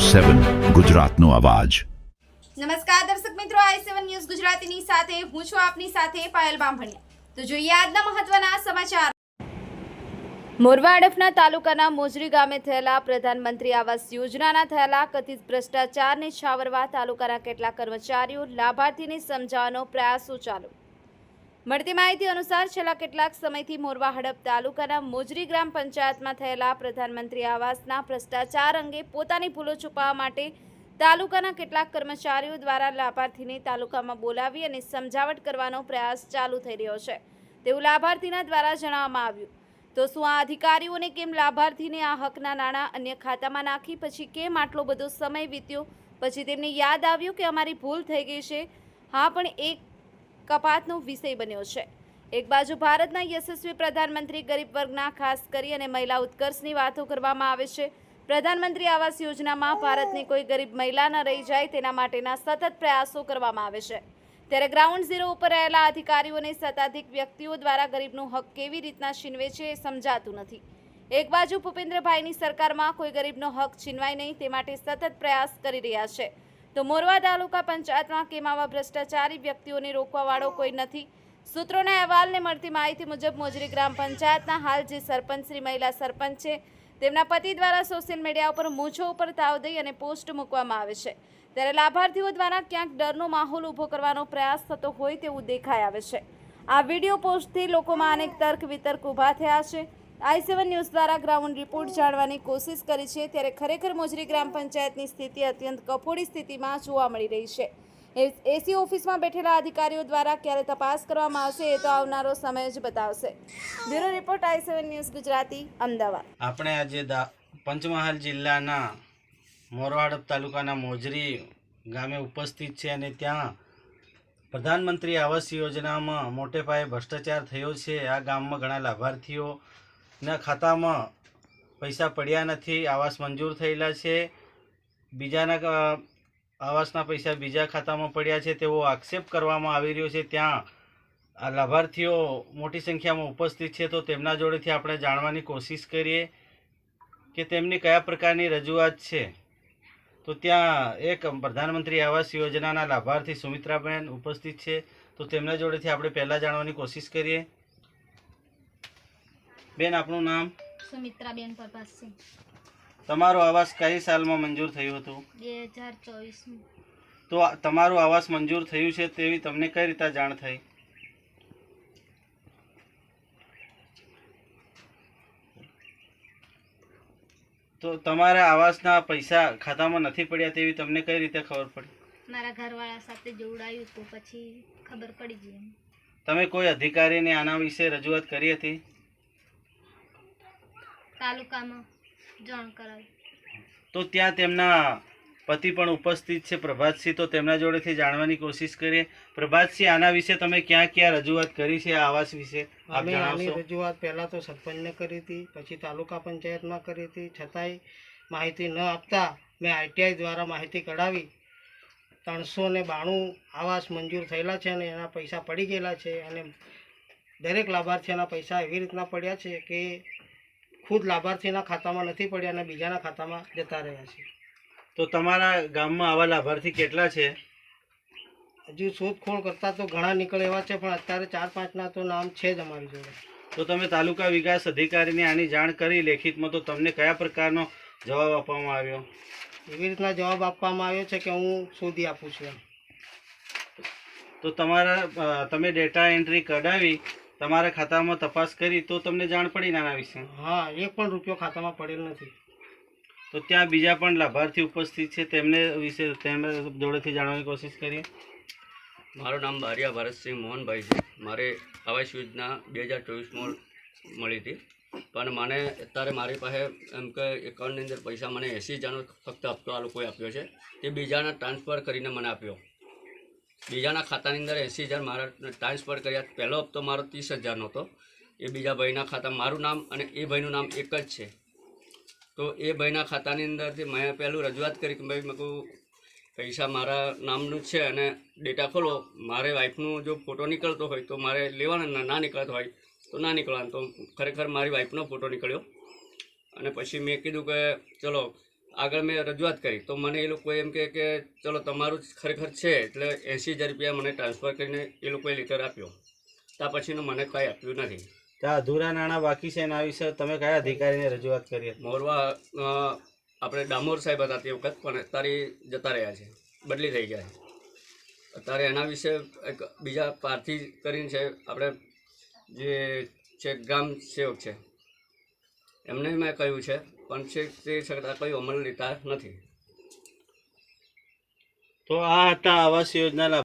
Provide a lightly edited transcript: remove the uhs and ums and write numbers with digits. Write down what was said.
7 ગુજરાતનો અવાજ। નમસ્કાર દર્શક મિત્રો, i7 ન્યૂઝ ગુજરાતીની સાથે હું છું આપની સાથે પાયલ બામભણિયા। તો જોઈએ આજના મહત્વના સમાચાર। મોરવા હડફના તાલુકાના મોજરી ગામે થયેલા પ્રધાનમંત્રી આવાસ યોજનાના થયેલા કથિત ભ્રષ્ટાચારને છાવરવા તાલુકાના કેટલાક કર્મચારીઓ લાભાર્થીને સમજાવવાનો પ્રયાસો ચાલુ। મળતી માહિતી અનુસાર છેલ્લા કેટલાક સમયથી મોરવા હડફ તાલુકાના મોજરી ગ્રામ પંચાયતમાં થયેલા પ્રધાનમંત્રી આવાસના ભ્રષ્ટાચાર અંગે પોતાની ભૂલો છુપાવવા માટે તાલુકાના કેટલાક કર્મચારીઓ દ્વારા લાભાર્થીને તાલુકામાં બોલાવી અને સમજાવટ કરવાનો પ્રયાસ ચાલુ થઈ રહ્યો છે તેવું લાભાર્થીના દ્વારા જણાવવામાં આવ્યું। તો શું આ અધિકારીઓને કેમ લાભાર્થીને આ હકના નાણાં અન્ય ખાતામાં નાખી પછી કેમ આટલો બધો સમય વીત્યો પછી તેમને યાદ આવ્યું કે અમારી ભૂલ થઈ ગઈ છે? હા, પણ એક કપાતનો વિષય બન્યો છે। એક બાજુ ભારતના યશસ્વી પ્રધાનમંત્રી ગરીબ વર્ગના ખાસ કરી અને મહિલા ઉત્કર્ષની વાતો કરવામાં આવે છે। પ્રધાનમંત્રી આવાસ યોજનામાં ભારતની કોઈ ગરીબ મહિલા ન રહી જાય તેના માટેના સતત પ્રયાસો કરવામાં આવે છે, ત્યારે ગ્રાઉન્ડ ઝીરો ઉપર રહેલા અધિકારીઓને સત્તાધીશ વ્યક્તિઓ દ્વારા ગરીબનું હક કેવી રીતના છીનવે છે એ સમજાતું નથી। એક બાજુ ભૂપેન્દ્રભાઈની સરકારમાં કોઈ ગરીબનો હક છીનવાય નહીં તે માટે સતત પ્રયાસ કરી રહ્યા છે, તો મોરવા તાલુકા પંચાયતમાં કેમ આવા ભ્રષ્ટાચારી વ્યક્તિઓને રોકવાવાળો કોઈ નથી? સૂત્રોના અહેવાલને મળતી માહિતી મુજબ મોજરી ગ્રામ પંચાયતના હાલ જે સરપંચ શ્રી મહિલા સરપંચ છે તેમના પતિ દ્વારા સોશિયલ મીડિયા ઉપર મૂછો ઉપર તાવ દઈ અને પોસ્ટ મૂકવામાં આવે છે, ત્યારે લાભાર્થીઓ દ્વારા ક્યાંક ડરનો માહોલ ઊભો કરવાનો પ્રયાસ થતો હોય તેવું દેખાઈ આવે છે। આ વિડીયો પોસ્ટથી લોકોમાં અનેક તર્ક વિતર્ક ઊભા થયા છે। i7 ન્યૂઝ દ્વારા ગ્રાઉન્ડ રિપોર્ટ જાણવાની કોશિશ કરી છે, ત્યારે ખરેખર મોજરી ગ્રામ પંચાયતની સ્થિતિ અત્યંત કફોડી સ્થિતિમાં જોવા મળી રહી છે। એસી ઓફિસમાં બેઠેલા અધિકારીઓ દ્વારા ક્યારે તપાસ કરવામાં આવશે એ તો આવનારો સમય જ બતાવશે। Bureau report i7 news Gujarati, Ahmedabad. આપણે આજે પંચમહાલ જિલ્લાના મોરવા હડફ તાલુકાના મોજરી ગામે ઉપસ્થિત છે અને ત્યાં પ્રધાનમંત્રી આવાસ યોજનામાં મોટે પાયે ભ્રષ્ટાચાર થયો છે। આ ગામમાં ઘણા લાભાર્થીઓના ખાતામાં પૈસા પડ્યા નથી, આવાસ મંજૂર થયેલા છે, બીજાના આવાસના પૈસા બીજા ખાતામાં પડ્યા છે તેવો આક્ષેપ કરવામાં આવી રહ્યો છે। ત્યાં આ લાભાર્થીઓ મોટી સંખ્યામાં ઉપસ્થિત છે, તો તેમના જોડેથી આપણે જાણવાની કોશિશ કરીએ કે તેમની કયા પ્રકારની રજૂઆત છે। તો ત્યાં એક પ્રધાનમંત્રી આવાસ યોજનાના લાભાર્થી સુમિત્રાબેન ઉપસ્થિત છે, તો તેમના જોડેથી આપણે પહેલાં જાણવાની કોશિશ કરીએ। બેન, આપનું નામ? સુમિત્રાબેન પ્રભાસસિંહ। તમારું આવાસ કઈ સાલમાં મંજૂર થયું હતું? 2024। તો તમારું આવાસ મંજૂર થયું છે તેવી તમને કઈ રીતે જાણ થઈ? તો તમારા આવાસના પૈસા ખાતામાં નથી પડ્યા તેવી તમને કઈ રીતે ખબર પડી? મારા ઘરવાળા સાથે જોડાયું તો પછી ખબર પડી ગઈ। તમે કોઈ અધિકારીને આના વિશે રજૂઆત કરી હતી? તાલુકામાં જાણ કરાવી। તો ત્યાં તેમના પતિ પણ ઉપસ્થિત છે, પ્રભાતસિંહ, તો તેમના જોડેથી જાણવાની કોશિશ કરીએ। પ્રભાતસિંહ, આના વિશે તમે ક્યાં ક્યાં રજૂઆત કરી છે આ આવાસ વિશે? અમે આની રજૂઆત પહેલાં તો સરપંચને કરી હતી, પછી તાલુકા પંચાયતમાં કરી હતી, છતાંય માહિતી ન આપતા મેં આઈટીઆઈ દ્વારા માહિતી કઢાવી। 392 આવાસ મંજૂર થયેલા છે અને એના પૈસા પડી ગયેલા છે અને દરેક લાભાર્થીના પૈસા એવી રીતના પડ્યા છે કે ખુદ લાભાર્થીના ખાતામાં નથી પડ્યા અને બીજાના ખાતામાં જતા રહ્યા છે। તો તમારા ગામમાં આવા લાભાર્થી કેટલા છે? હજુ શોધખોળ કરતાં તો ઘણા નીકળે એવા છે, પણ અત્યારે 4-5ના તો નામ છે જ અમારી જોડે। તો તમે તાલુકા વિકાસ અધિકારીને આની જાણ કરી લેખિતમાં, તો તમને કયા પ્રકારનો જવાબ આપવામાં આવ્યો? એવી રીતના જવાબ આપવામાં આવ્યો છે કે હું શોધી આપું છું। તો તમે ડેટા એન્ટ્રી કઢાવી, તમારા ખાતામાં તપાસ કરી તો તમને જાણ પડી આના વિશે? હા, 1 પણ રૂપિયો ખાતામાં પડેલ નથી। તો ત્યાં બીજા પણ લાભાર્થી ઉપસ્થિત છે, તેમને વિશે તેમના જોડેથી જાણવાની કોશિશ કરીએ। મારું નામ બારિયા ભરતસિંહ મોહનભાઈ છે। મારે આવાસ યોજના 2024માં મળી હતી, પણ મને અત્યારે મારી પાસે એમ કે એકાઉન્ટની અંદર પૈસા મને 80,000નો ફક્ત હપ્તો આ લોકોએ આપ્યો છે, તે બીજાના ટ્રાન્સફર કરીને મને આપ્યો। બીજાના ખાતાની અંદર 80,000 મારા ટ્રાન્સફર કર્યા। પહેલો હપ્તો મારો 30,000નો હતો, એ બીજા ભાઈના ખાતા, મારું નામ અને એ ભાઈનું નામ એક જ છે, તો એ ભાઈના ખાતાની અંદરથી મેં પહેલું રજૂઆત કરી કે ભાઈ મેં કહું પૈસા મારા નામનું છે અને ડેટા ખોલો, મારે વાઈફનું જો ફોટો નીકળતો હોય તો મારે લેવાના, ના નીકળતો હોય તો ના નીકળવાનું। તો ખરેખર મારી વાઈફનો ફોટો નીકળ્યો અને પછી મેં કીધું કે ચલો આગળ મેં રજૂઆત કરી તો મને એ લોકોએ એમ કહે કે ચલો તમારું જ ખરેખર છે એટલે 80,000 રૂપિયા મને ટ્રાન્સફર કરીને એ લોકોએ લેટર આપ્યો. ત્યાં પછીનું મને કંઈ આપ્યું નથી. ત્યાં અધૂરા નાણાં બાકી છે એના વિશે તમે કયા અધિકારીને રજૂઆત કરી હતી? મોરવા આપણે ડામોર સાહેબ હતા તે વખત, પણ અત્યારે જતા રહ્યા છે, બદલી થઈ ગયા છે. અત્યારે એના વિશે એક બીજા પાર્થી કરીને છે, આપણે જે છે ગ્રામ સેવક છે એમને મેં કહ્યું છે, પણ છે તે છતાં કંઈ અમલ લેતા નથી. તો આ હતા આવાસ યોજના